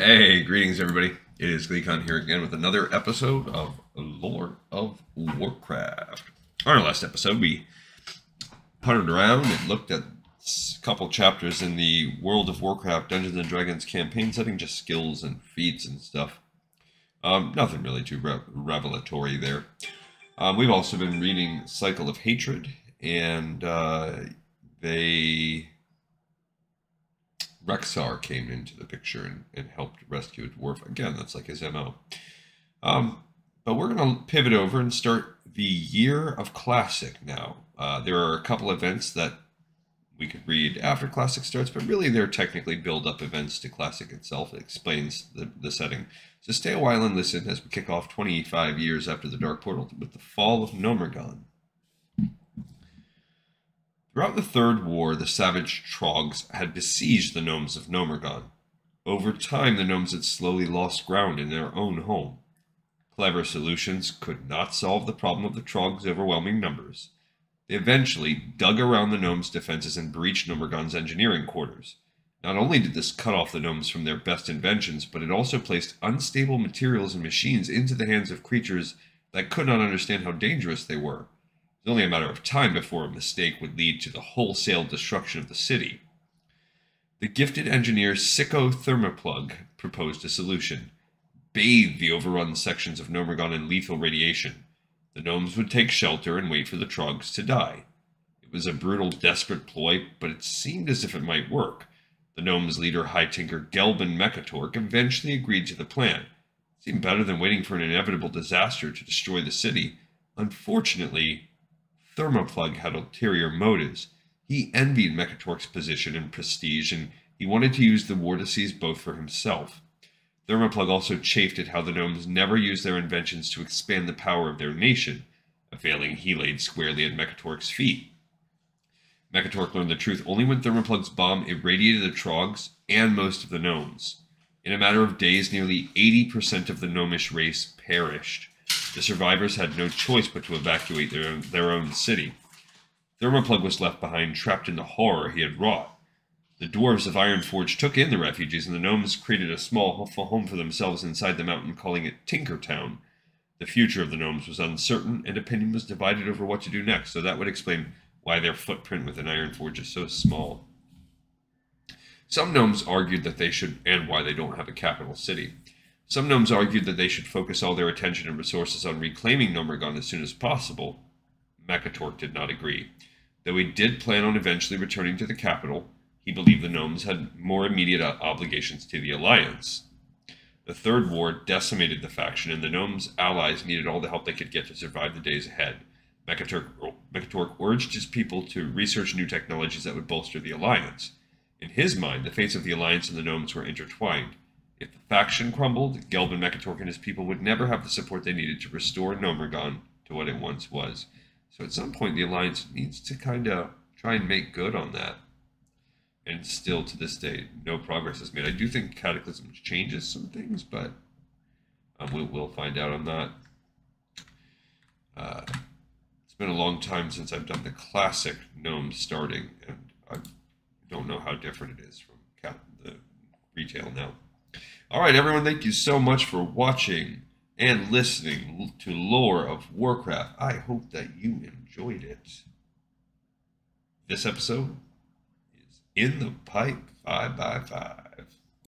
Hey, greetings everybody. It is Gleekon here again with another episode of Lore of Warcraft. On our last episode, we punted around and looked at a couple chapters in the World of Warcraft Dungeons & Dragons campaign setting, just skills and feats and stuff. Nothing really too revelatory there. We've also been reading Cycle of Hatred, and Rexar came into the picture and helped rescue a dwarf. Again, that's like his MO. But we're going to pivot over and start the Year of Classic now. There are a couple events that we could read after Classic starts, but really they're technically build-up events to Classic itself. It explains the setting. So stay a while and listen as we kick off 25 years after the Dark Portal with the fall of Gnomeregan. Throughout the Third War, the savage Trogs had besieged the gnomes of Gnomeregan. Over time, the gnomes had slowly lost ground in their own home. Clever solutions could not solve the problem of the Trogs' overwhelming numbers. They eventually dug around the gnomes' defenses and breached Gnomeregan's engineering quarters. Not only did this cut off the gnomes from their best inventions, but it also placed unstable materials and machines into the hands of creatures that could not understand how dangerous they were. It was only a matter of time before a mistake would lead to the wholesale destruction of the city. The gifted engineer Sicko Thermoplug proposed a solution. Bathe the overrun sections of Gnomeregan in lethal radiation. The gnomes would take shelter and wait for the Trogs to die. It was a brutal, desperate ploy, but it seemed as if it might work. The gnomes' leader, High Tinker Gelbin Mekatork, eventually agreed to the plan. It seemed better than waiting for an inevitable disaster to destroy the city. Unfortunately, Thermoplug had ulterior motives. He envied Mekatork's position and prestige, and he wanted to use the war to seize both for himself. Thermoplug also chafed at how the gnomes never used their inventions to expand the power of their nation, a failing he laid squarely at Mekatork's feet. Mekatork learned the truth only when Thermoplug's bomb irradiated the Trogs and most of the gnomes. In a matter of days, nearly 80% of the gnomish race perished. The survivors had no choice but to evacuate their own city. Thermoplug was left behind, trapped in the horror he had wrought. The dwarves of Ironforge took in the refugees, and the gnomes created a small home for themselves inside the mountain, calling it Tinkertown. The future of the gnomes was uncertain, and opinion was divided over what to do next, so that would explain why their footprint within Ironforge is so small. Some gnomes argued that they should, and why they don't have a capital city. Some gnomes argued that they should focus all their attention and resources on reclaiming Gnomeregan as soon as possible. Mekatork did not agree. Though he did plan on eventually returning to the capital, he believed the gnomes had more immediate obligations to the Alliance. The Third War decimated the faction, and the gnomes' allies needed all the help they could get to survive the days ahead. Mekatork urged his people to research new technologies that would bolster the Alliance. In his mind, the fates of the Alliance and the gnomes were intertwined. If the faction crumbled, Gelbin Mekatork and his people would never have the support they needed to restore Gnomeregan to what it once was. So at some point, the Alliance needs to kind of try and make good on that. And still, to this day, no progress is made. I do think Cataclysm changes some things, but we'll find out on that. It's been a long time since I've done the classic gnome starting, and I don't know how different it is from the retail now. All right, everyone, thank you so much for watching and listening to Lore of Warcraft. I hope that you enjoyed it. This episode is in the pipe 5x5.